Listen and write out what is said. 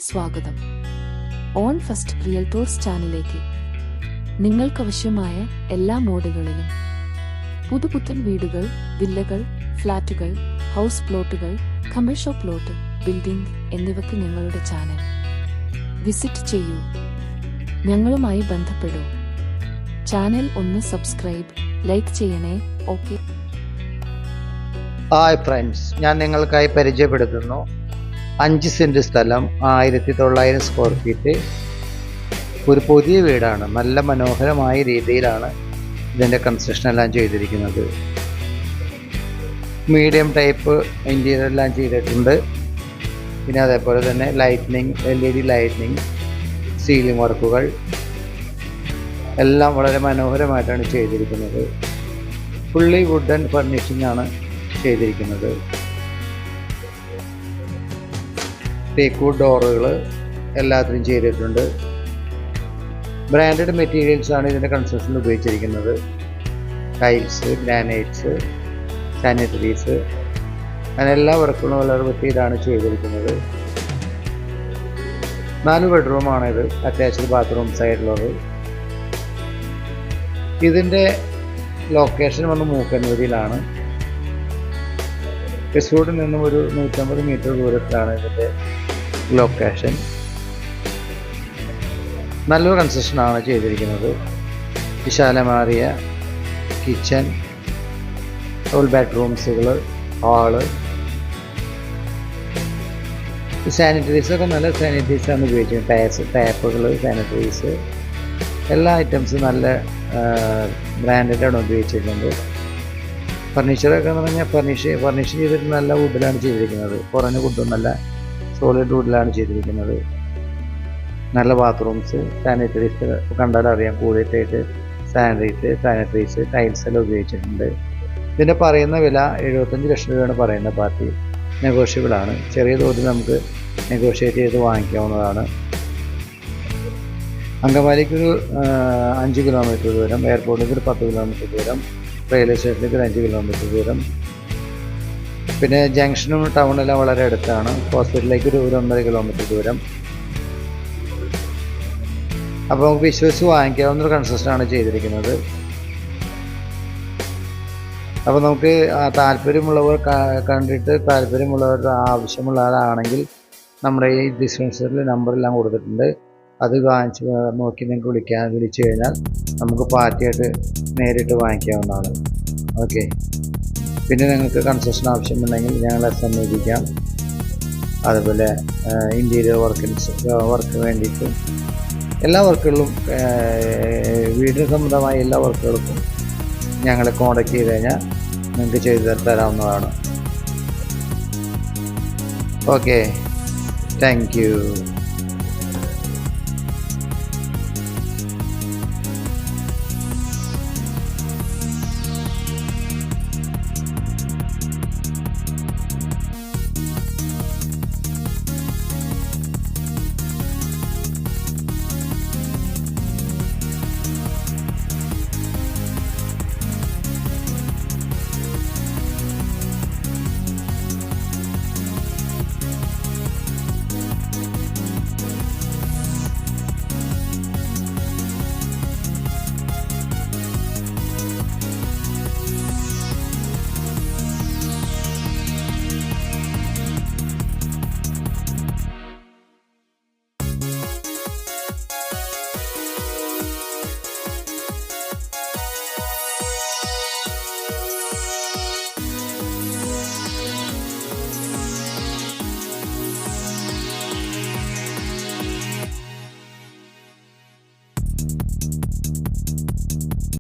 സ്വാഗതം. On first റിയൽറ്റോർസ് ചാനലിലേക്ക് നിങ്ങൾക്കാവശ്യമായ എല്ലാ മോഡലുകളിലും പുതുപുത്തൻ വീടുകൾ, വില്ലകൾ, ഫ്ലാറ്റുകൾ, ഹൗസ് പ്ലോട്ടുകൾ, കമേഴ്ഷ്യൽ പ്ലോട്ട്, ബിൽഡിംഗ് എന്നിവയ്ക്ക് ഞങ്ങളുടെ ചാനൽ വിസിറ്റ് ചെയ്യൂ. ഞങ്ങളുമായി ബന്ധപ്പെടൂ. ചാനൽ ഒന്ന് സബ്സ്ക്രൈബ്, ലൈക്ക് ചെയ്യണേ. ഓക്കെ. ഹായ് ഫ്രണ്ട്സ്, ഞാൻ നിങ്ങൾക്കായി പരിചയപ്പെടുത്തുന്നു 5 സെൻറ്റ് സ്ഥലം, 1900 സ്ക്വയർ ഫീറ്റ്, ഒരു പുതിയ വീടാണ്. നല്ല മനോഹരമായ രീതിയിലാണ് ഇതിൻ്റെ കൺസ്ട്രക്ഷൻ എല്ലാം ചെയ്തിരിക്കുന്നത്. മീഡിയം ടൈപ്പ് ഇൻറ്റീരിയർ എല്ലാം ചെയ്തിട്ടുണ്ട്. പിന്നെ അതേപോലെ തന്നെ ലൈറ്റ്നിങ്, LED ലൈറ്റ്നിങ്, സീലിംഗ് വർക്കുകൾ എല്ലാം വളരെ മനോഹരമായിട്ടാണ് ചെയ്തിരിക്കുന്നത്. ഫുള്ളി വുഡൻ ഫർണിഷിംഗ് ആണ് ചെയ്തിരിക്കുന്നത്. തേക്കൂഡ് ഡോറുകൾ എല്ലാത്തിനും ചെയ്തിട്ടുണ്ട്. ബ്രാൻഡഡ് മെറ്റീരിയൽസ് ആണ് ഇതിൻ്റെ കൺസ്ട്രക്ഷനിൽ ഉപയോഗിച്ചിരിക്കുന്നത്. ടൈൽസ്, ഗ്രാനൈറ്റ്സ്, സാനിറ്ററീസ്, അങ്ങനെ എല്ലാ വർക്കുകളും വളരെ വൃത്തിയിലാണ് ചെയ്തിരിക്കുന്നത്. 4 ബെഡ്റൂമാണിത്. അറ്റാച്ച്ഡ് ബാത്റൂംസ് ആയിട്ടുള്ളത്. ഇതിൻ്റെ ലൊക്കേഷൻ വന്ന് മൂക്കന്നൂരിലാണ്. തൃശ്ശൂരിൽ നിന്നും ഒരു 150 മീറ്റർ ദൂരത്തിലാണ് ഇതിൻ്റെ ലൊക്കേഷൻ. നല്ലൊരു കൺസ്ട്രക്ഷനാണ് ചെയ്തിരിക്കുന്നത്. വിശാലമാറിയ കിച്ചൺ, ഡബിൾ ബെഡ്റൂംസുകൾ, ഹാള്, സാനിറ്ററീസൊക്കെ നല്ല സാനിറ്ററീസാണ് ഉപയോഗിച്ചിരിക്കുന്നത്. ടാപ്പുകൾ, സാനിറ്ററീസ്, എല്ലാ ഐറ്റംസും നല്ല ബ്രാൻഡഡാണ് ഉപയോഗിച്ചിരിക്കുന്നത്. ഫർണിച്ചറൊക്കെ എന്ന് പറഞ്ഞാൽ ഫർണിഷ് ചെയ്തിട്ട് നല്ല വുഡിലാണ് ചെയ്തിരിക്കുന്നത്. കുറഞ്ഞ വുഡും നല്ല സോളിഡ് വുഡിലാണ് ചെയ്തിരിക്കുന്നത്. നല്ല ബാത്റൂംസ്, സാനിറ്ററീസ് കണ്ടാലറിയാം. കൂടിയിട്ടായിട്ട് സാനിറ്ററീസ്, ടൈൽസ് എല്ലാം ഉപയോഗിച്ചിട്ടുണ്ട്. ഇതിൻ്റെ പറയുന്ന വില 75 ലക്ഷം രൂപയാണ് പറയുന്ന പാർട്ടി. നെഗോഷ്യബിളാണ്. ചെറിയ തോതിൽ നമുക്ക് നെഗോഷിയേറ്റ് ചെയ്ത് വാങ്ങിക്കാവുന്നതാണ്. അങ്കമാലിക്കൊരു 5 കിലോമീറ്റർ ദൂരം, എയർപോർട്ടിലേക്ക് ഒരു 10 കിലോമീറ്റർ ദൂരം, റെയിൽവേ സ്റ്റേഷനിലേക്ക് ഒരു 5 കിലോമീറ്റർ ദൂരം. പിന്നെ ജംഗ്ഷനും ടൗണെല്ലാം വളരെ അടുത്താണ്. ഹോസ്പിറ്റലിലേക്ക് ഒരു 1.5 കിലോമീറ്റർ ദൂരം. അപ്പോൾ നമുക്ക് വിശ്വസിച്ച് വാങ്ങിക്കാവുന്നൊരു കൺസ്ട്രക്ഷനാണ് ചെയ്തിരിക്കുന്നത്. അപ്പോൾ നമുക്ക് താല്പര്യമുള്ളവർ കണ്ടിട്ട് താല്പര്യമുള്ളവർ ആവശ്യമുള്ള ആളാണെങ്കിൽ നമ്മുടെ ഈ ഡിസ്ക്രിപ്ഷനിൽ നമ്പറെല്ലാം കൊടുത്തിട്ടുണ്ട്. അത് നോക്കി നിങ്ങൾക്ക് വിളിച്ചു കഴിഞ്ഞാൽ നമുക്ക് പാർട്ടിയായിട്ട് നേരിട്ട് വാങ്ങിക്കാവുന്നതാണ്. ഓക്കെ. പിന്നെ നിങ്ങൾക്ക് കൺസ്ട്രക്ഷൻ ആവശ്യമുണ്ടെങ്കിൽ ഞങ്ങളെ സമീപിക്കാം. അതുപോലെ ഇൻറ്റീരിയർ വർക്ക് വേണ്ടിയിട്ട് എല്ലാ വർക്കുകളിലും, വീടിന് സംബന്ധമായ എല്ലാ വർക്കുകൾക്കും ഞങ്ങളെ കോൺടാക്ട് ചെയ്ത് കഴിഞ്ഞാൽ നിങ്ങൾക്ക് ചെയ്തു തരാവുന്നതാണ്. Okay, thank you.